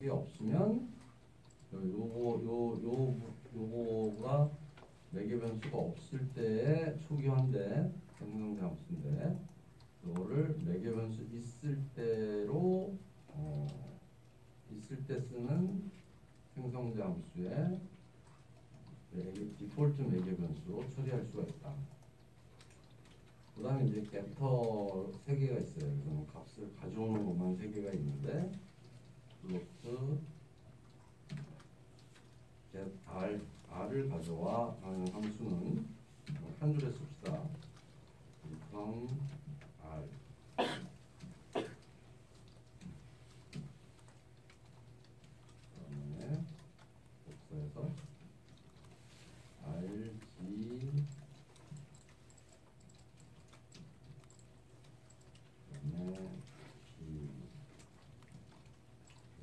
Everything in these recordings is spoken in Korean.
이게 없으면 요거가 매개 변수가 없을 때의 초기화인데 생성자 함수인데 요거를 매개 변수 있을 때로 있을 때 쓰는 생성자 함수의 디폴트 매개 변수로 처리할 수가 있다. 그 다음에 이제 getter 3개가 있어요. 그래서 값을 가져오는 것만 3개가 있는데 플로트 get r을 가져와 하는 함수는 한 줄에 씁시다. from r 그다음에 복사해서 rg 그다음에 b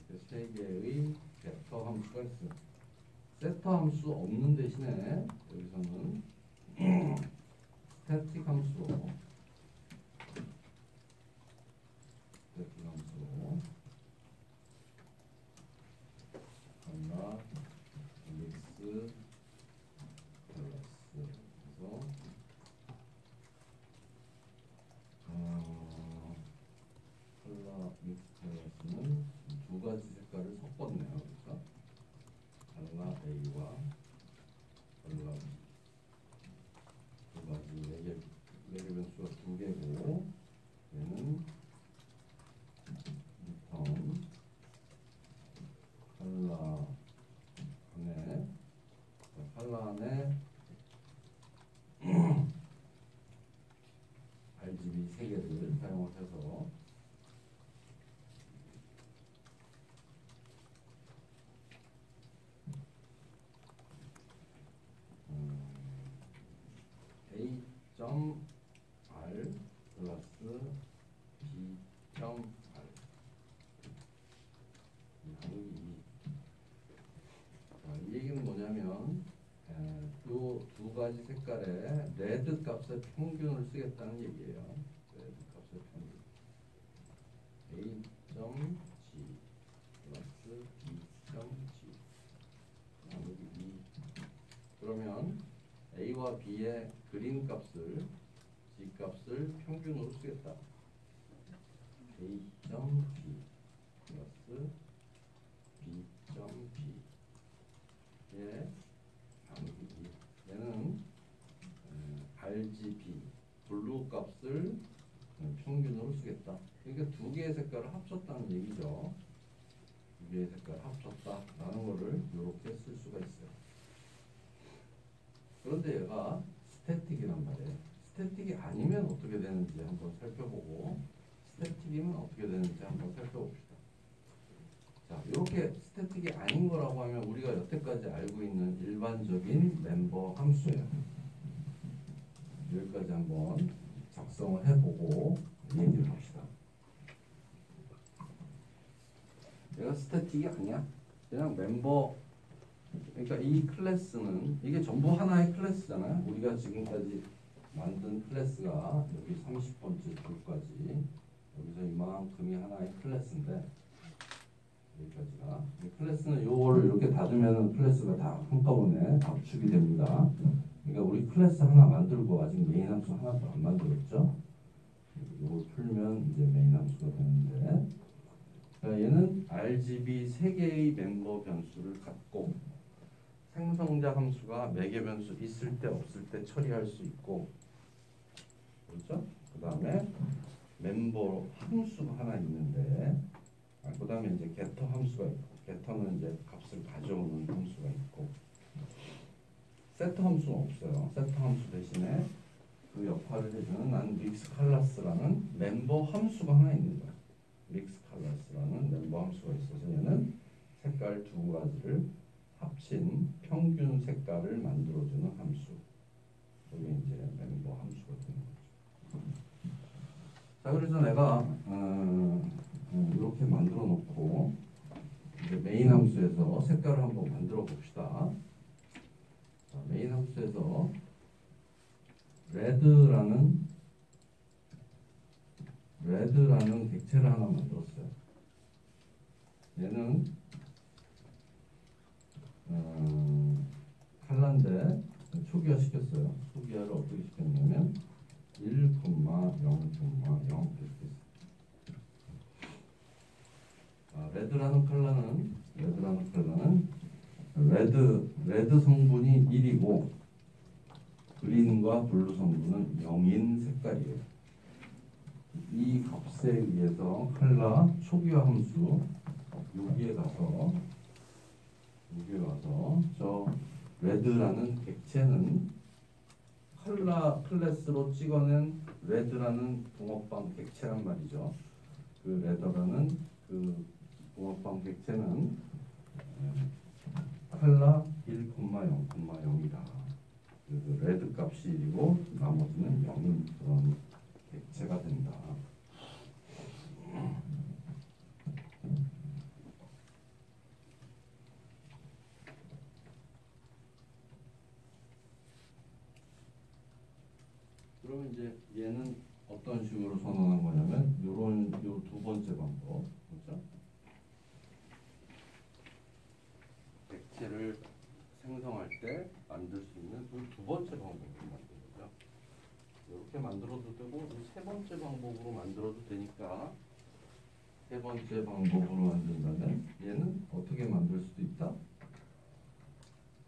이렇게 3개의 getter 함수가 있어요. 세터 함수 없는 대신에 여기서는 스태틱 함수로 컬러 믹스 컬러스 그래서 컬러 믹스 컬러스는 두 가지 색깔을 섞었네요. 그래서 컬러 A와 컬러 B 두 가지 매개 변수가 2개고 얘는 리턴 컬러 안에 RGB 3개를 사용을 해서 A.R 플러스 B.R 이 얘기는 뭐냐면 요 두 가지 색깔의 레드 값의 평균을 쓰겠다는 얘기예요. 레드 값의 평균 A.G 플러스 B.G 나누기 2 그러면 A와 B의 그린 값을 G 값을 평균으로 쓰겠다. A.B 플러스 B.B 예, 나누기 2 얘는 RGB 블루 값을 평균으로 쓰겠다. 그러니까 두 개의 색깔을 합쳤다는 얘기죠. 두 개의 색깔을 합쳤다라는 거를 이렇게 쓸 수가 있어요. 그런데 얘가 스태틱이란 말이에요. 스태틱이 아니면 어떻게 되는지 한번 살펴보고 스태틱이면 어떻게 되는지 한번 살펴봅시다. 자, 이렇게 스태틱이 아닌 거라고 하면 우리가 여태까지 알고 있는 일반적인 멤버 함수예요. 여기까지 한번 작성을 해보고 얘기를 합시다. 얘가 스태틱이 아니야. 그냥 멤버. 그러니까 이 클래스는 이게 전부 하나의 클래스잖아요. 우리가 지금까지 만든 클래스가 여기 30번째 줄까지 여기서 이만큼이 하나의 클래스인데 여기까지가 이 클래스는 요거를 이렇게 닫으면 클래스가 다 한꺼번에 압축이 됩니다. 그러니까 우리 클래스 하나 만들고 아직 메인 함수 하나도 안 만들었죠. 요걸 풀면 이제 메인 함수가 되는데 그러니까 얘는 RGB 3개의 멤버 변수를 갖고 생성자 함수가 매개 변수 있을 때 없을 때 처리할 수 있고 그렇죠? 그 다음에 멤버 함수가 하나 있는데 그 다음에 이제 getter 함수가 있고 getter는 이제 값을 가져오는 함수가 있고 setter 함수는 없어요. setter 함수 대신에 그 역할을 해주는 난 mix class라는 멤버 함수가 하나 있는 거야. mix class라는 멤버 함수가 있어서 얘는 색깔 두 가지를 합친 평균 색깔을 만들어주는 함수. 이게 이제 멤버 함수가 되는 거죠. 자, 그래서 내가 이렇게 만들어 놓고 이제 메인 함수에서 색깔을 한번 만들어 봅시다. 자, 메인 함수에서 레드라는 객체를 하나 만들었어요. 얘는 칼라인데 초기화 시켰어요. 초기화를 어떻게 시켰냐면 1, 0,0 이렇게 있어요. 레드라는 컬러는 레드 성분이 1이고 그린과 블루 성분은 0인 색깔이에요. 이 값에 의해서 컬러 초기화 함수 여기에 가서 저 레드라는 객체는 컬러 클래스로 찍어낸 레드라는 붕어빵 객체란 말이죠. 그 레더라는 그 붕어빵 객체는 컬러 1,0,0이다. 그래서 레드 값이 1이고 나머지는 0인 그런 객체가 된다. 그러면 이제 얘는 어떤 식으로 선언한 거냐면 요 두 번째 방법, 그렇죠? 객체를 생성할 때 만들 수 있는 그 두 번째 방법으로 만든 거죠. 이렇게 만들어도 되고 세 번째 방법으로 만들어도 되니까 세 번째 방법으로 만든다면 얘는 어떻게 만들 수도 있다?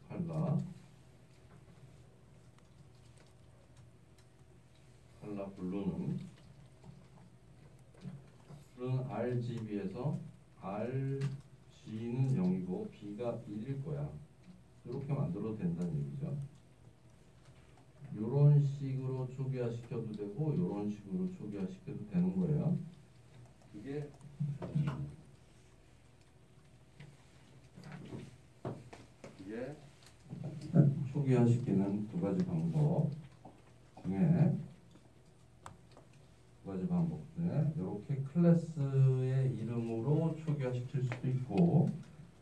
칼라 블루는 RGB에서 RG는 0이고 B가 1일 거야. 이렇게 만들어도 된다는 얘기죠. 이런 식으로 초기화 시켜도 되고 이런 식으로 초기화 시켜도 되는 거예요. 이게 초기화 시키는 두 가지 방법 중에 이렇게 클래스의 이름으로 초기화 시킬 수도 있고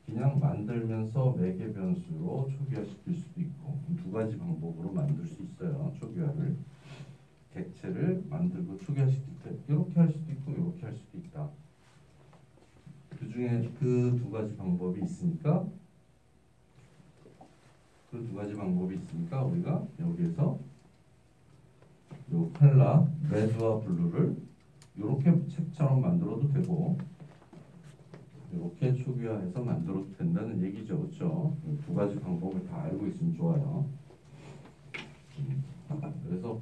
그냥 만들면서 매개 변수로 초기화 시킬 수도 있고 두 가지 방법으로 만들 수 있어요. 초기화를 객체를 만들고 초기화 시킬 때 이렇게 할 수도 있고 이렇게 할 수도 있다. 그 중에 그 두 가지 방법이 있으니까 우리가 여기에서 요 컬러 레드와 블루를 이렇게 책처럼 만들어도 되고 이렇게 초기화해서 만들어도 된다는 얘기죠. 그렇죠? 두 가지 방법을 다 알고 있으면 좋아요. 그래서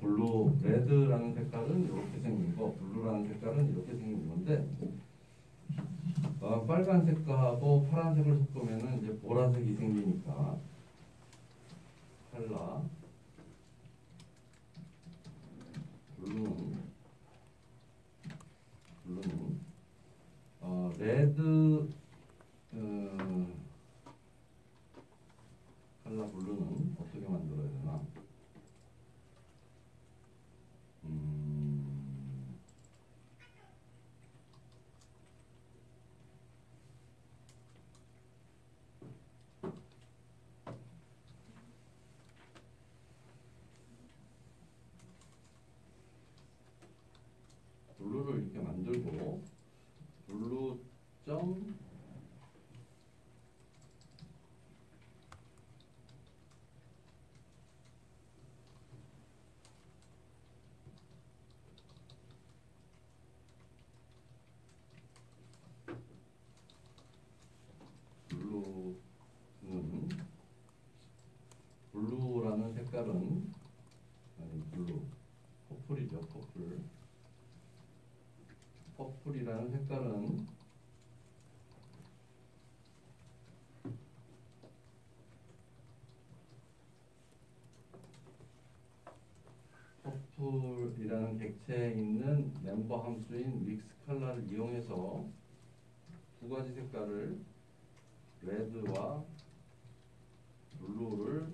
레드라는 색깔은 이렇게 생긴 거, 블루라는 색깔은 이렇게 생긴 건데 빨간색하고 파란색을 섞으면 이제 보라색이 생기니까 컬러 블루는 레드 컬러 블루는 어떻게 만들어야 되나? 블루를 이렇게 만들고 블루 점 블루라는 색깔은 퍼플이죠. 퍼플이라는 색깔은 퍼플이라는 객체에 있는 멤버 함수인 믹스 컬러를 이용해서 두 가지 색깔을 레드와 블루를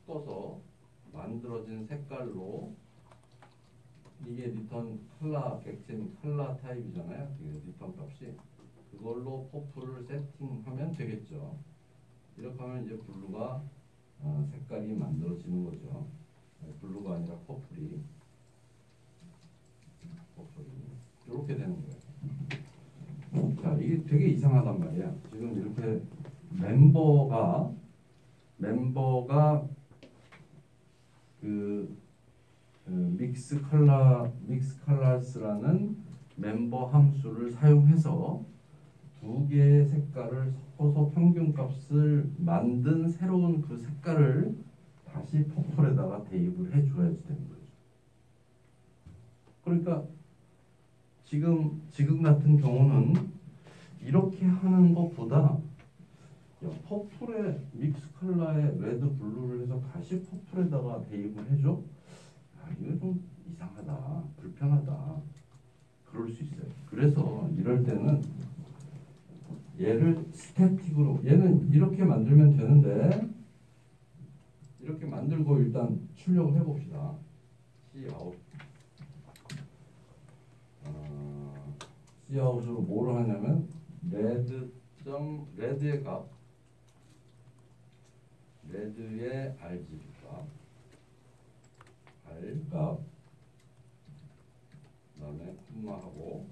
섞어서 만들어진 색깔로 이게 리턴 컬러 객체인 컬러 타입이잖아요. 리턴 값이 그걸로 퍼플을 세팅하면 되겠죠. 이렇게 하면 이제 블루가 색깔이 만들어지는 거죠. 블루가 아니라 퍼플이 이렇게 되는 거예요. 자, 이게 되게 이상하단 말이야. 지금 이렇게 멤버가 그 믹스 컬러스라는 멤버 함수를 사용해서 두 개의 색깔을 섞어서 평균값을 만든 새로운 그 색깔을 다시 퍼플에다가 대입을 해줘야지 되는 거죠. 그러니까 지금 같은 경우는 이렇게 하는 것보다 퍼플에 믹스 컬러에 레드 블루를 해서 다시 퍼플에다가 대입을 해줘? 이거 좀 이상하다, 불편하다, 그럴 수 있어요. 그래서 이럴 때는 얘를 스태틱으로, 얘는 이렇게 만들면 되는데 이렇게 만들고 일단 출력을 해봅시다. Cout으로 뭐를 하냐면 레드의 값, 레드의 RGB 값, R 값, 그 다음에 콤마하고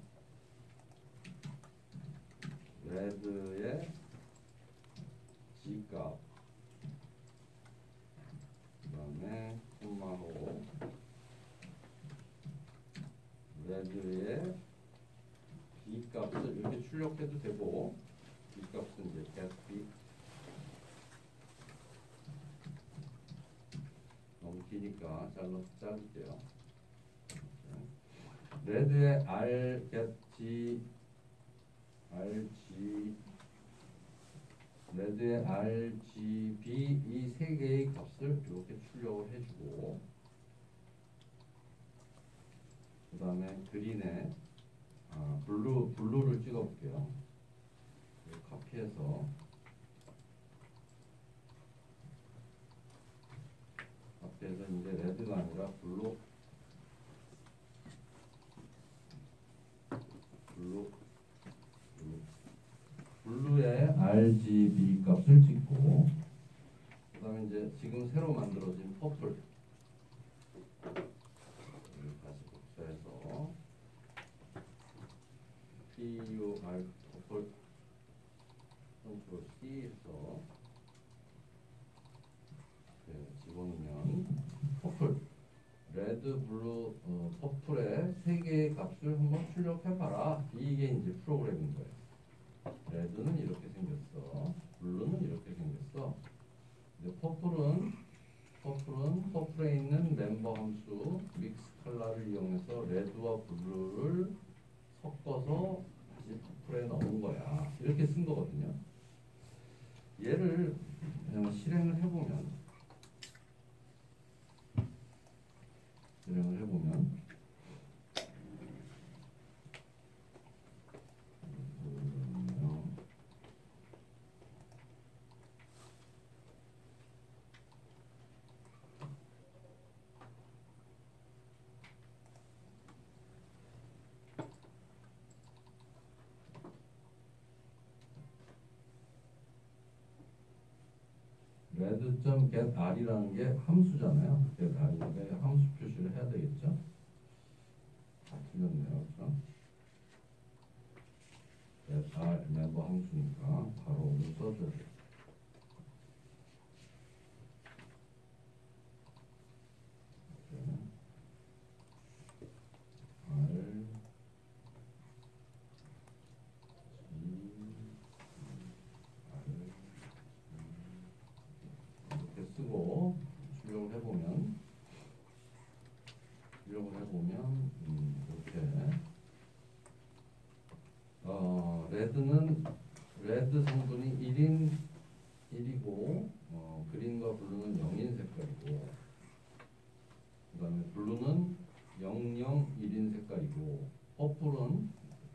레드의 G 값, 그 다음에 콤마하고 레드의 B 값을 이렇게 출력해도 되고, B 값은 이제 get B, 너무 기니까 자를게요. 레드의 R get G, RG, 레드의 RGB 이 세 개의 값을 이렇게 출력을 해주고, 그 다음에 그린에 블루를 찍어볼게요. 카피해서 이제 레드가 아니라 블루의 RGB 값을 찍고, 그 다음에 이제 지금 새로 만들어진 퍼플 다시 복사해서 PUR 퍼플 컨트롤 C에서 집어넣으면 퍼플, 레드, 블루, 퍼플의 세 개의 값을 한번 출력해봐라. 이게 이제 프로그램인 거예요. 레드는 이렇게 생겼어. 블루는 이렇게 생겼어. 근데 퍼플에 있는 멤버 함수 믹스 컬러를 이용해서 레드와 블루를 섞어서 다시 퍼플에 넣은 거야. 이렇게 쓴 거거든요. 얘를 실행을 해보면 red.getR이라는 게 함수잖아요. getR인데 함수 표시를 해야 되겠죠? 다 틀렸네요. 그렇죠? getR 멤버 함수니까 바로 오늘 써줘야 돼요. 쓰고 출력을 해보면 이렇게 레드 성분이 1이고 그린과 블루는 0인 색깔이고, 그 다음에 블루는 00, 1인 색깔이고, 퍼플은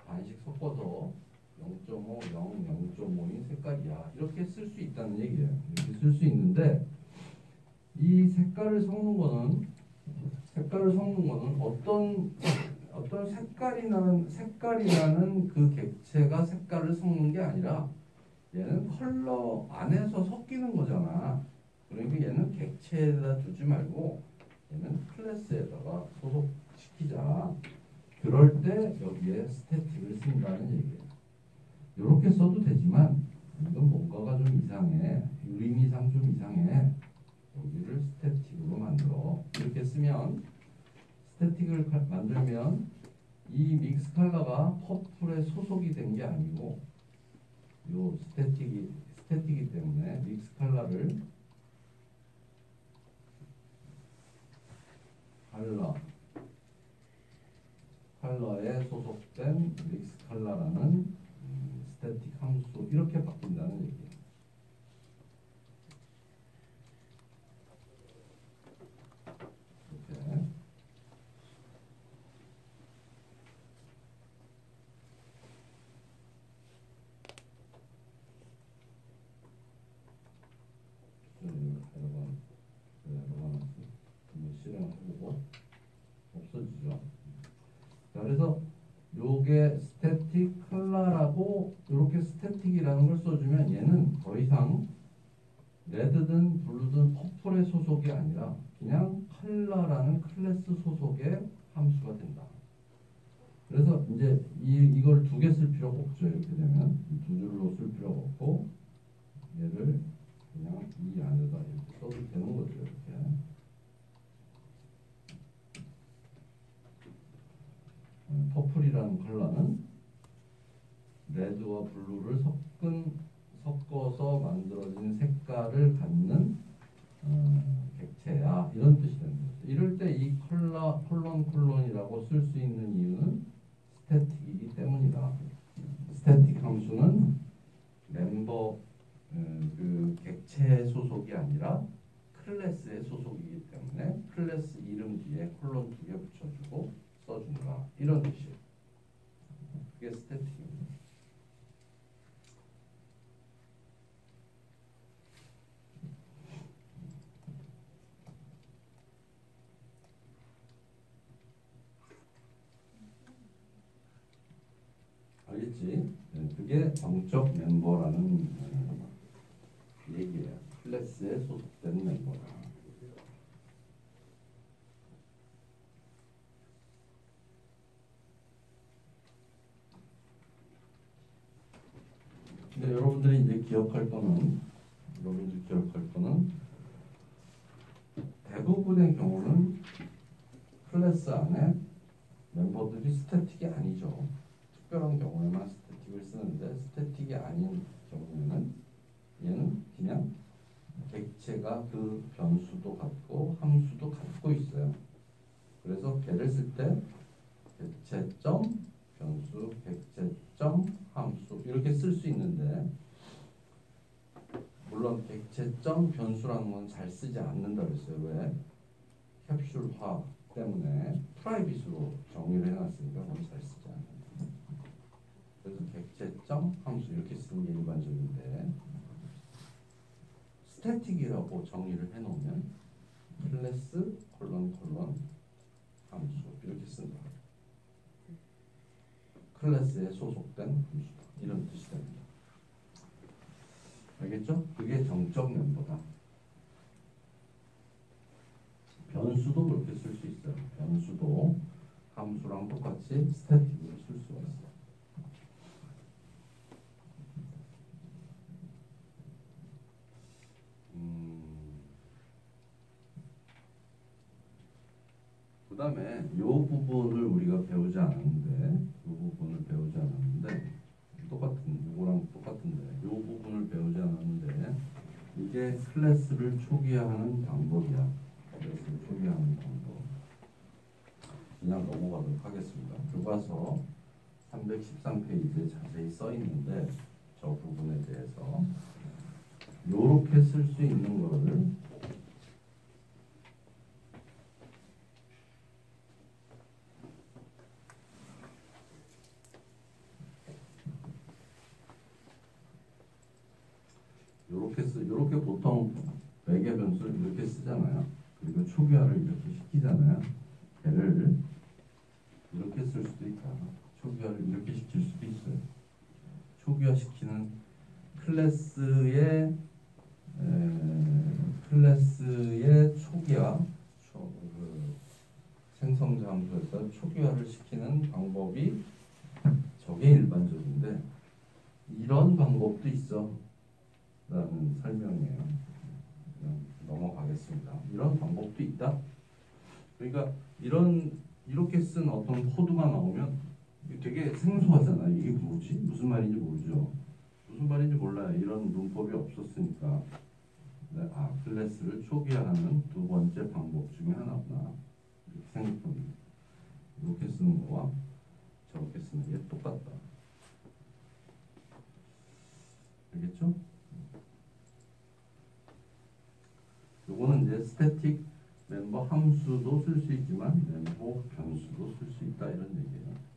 반씩 섞어서 0.5, 0, 0.5인 색깔이야. 이렇게 쓸 수 있다는 얘기예요. 이렇게 쓸 수 있는데, 이 색깔을 섞는 거는 어떤 색깔이 나는 그 객체가 색깔을 섞는 게 아니라 얘는 컬러 안에서 섞이는 거잖아. 그러니까 얘는 객체에다 두지 말고 얘는 클래스에다가 소속시키자. 그럴 때 여기에 스태틱을 쓴다는 얘기예요. 이렇게 써도 되지만 이건 뭔가가 좀 만들면 이 믹스 컬러가 퍼플에 소속이 된 게 아니고 요 스태틱이기 때문에 믹스 컬러에 소속된 믹스 컬러라는 스태틱 함수 이렇게 바뀐다는 얘기예요. 이렇게. 실행하고 없어지죠. 자, 그래서 요게 스태틱 컬러라고 이렇게 스태틱이라는 걸 써주면 얘는 더 이상 레드든 블루든 퍼플의 소속이 아니라 그냥 컬러라는 클래스 소속의 함수가 된다. 그래서 이제 이걸 두 개 쓸 필요가 없죠. 이렇게 되면 두 줄로 쓸 필요가 없고 얘를 그냥 이 안에다 이렇게 써도 되는 거죠. 이렇게. 퍼플이라는 컬러는 레드와 블루를 섞어서 만들어진 색깔을 갖는 객체야, 이런 뜻이 되는 거죠. 이럴 때 이 콜론이라고 쓸 수 있는 이유는 스태틱이기 때문이다. 스태틱 함수는 멤버 그 객체의 소속이 아니라 클래스의 소속이기 때문에 클래스 이름 뒤에 콜론 두 개 붙여주고 써준다, 이런 뜻이에요. 그게 스태틱입니다. 알겠지? 그게 정적 멤버라는 얘기예요. 클래스에 소속된 멤버다. 근데 여러분들이 이제 기억할 거는 대부분의 경우는 클래스 안에 멤버들이 스태틱이 아니죠. 특별한 경우에만 스태틱을 쓰는데 스태틱이 아닌 경우에는 얘는 그냥 객체가 그 변수도 갖고 함수도 갖고 있어요. 그래서 걔를 쓸 때 객체점 변수, 객체점 함수 이렇게 쓸 수 있는데, 물론 객체점 변수라는 건 잘 쓰지 않는다 그랬어요. 왜? 캡슐화 때문에 프라이빗으로 정의를 해놨으니까 그건 잘 쓰지 않는다. 그래서 객체점 함수 이렇게 쓰는 게 일반적인데, 스태틱이라고 정의를 해놓으면 클래스 콜론 함수 이렇게 쓴다. 클래스에 소속된 함수다, 이런 뜻이 됩니다. 알겠죠? 그게 정적 멤버다. 변수도 그렇게 쓸 수 있어요. 변수도 함수랑 똑같이 스태틱으로 쓸 수가 있어요. 그 다음에 이 부분을 우리가 배우지 않았는데, 이거랑 똑같은데 이 부분을 배우지 않았는데, 이게 클래스를 초기화하는 방법이야. 클래스를 초기화하는 방법. 그냥 넘어가도록 하겠습니다. 교과서 313페이지에 자세히 써 있는데, 저 부분에 대해서 요렇게 쓸 수 있는 거를 요렇게 보통 매개 변수를 이렇게 쓰잖아요. 그리고 초기화를 이렇게 시키잖아요. 얘를 이렇게 쓸 수도 있다. 초기화를 이렇게 시킬 수도 있어요. 초기화 시키는 클래스의 초기화, 생성자 함수에서 초기화를 시키는 방법이 저게 일반적인데, 이런 방법도 있어 라는 설명이에요. 그냥 넘어가겠습니다. 이런 방법도 있다. 그러니까 이런 이렇게 쓴 어떤 코드가 나오면 되게 생소하잖아. 이게 뭐지? 무슨 말인지 모르죠. 무슨 말인지 몰라요. 이런 문법이 없었으니까. 네, 아, 클래스를 초기화하는 두 번째 방법 중에 하나구나. 이렇게 생각합니다. 이렇게 쓰는 거와 저렇게 쓰는 게 똑같다. 알겠죠? 요거는 이제 스태틱 멤버 함수도 쓸 수 있지만 멤버 변수도 쓸 수 있다 이런 얘기예요.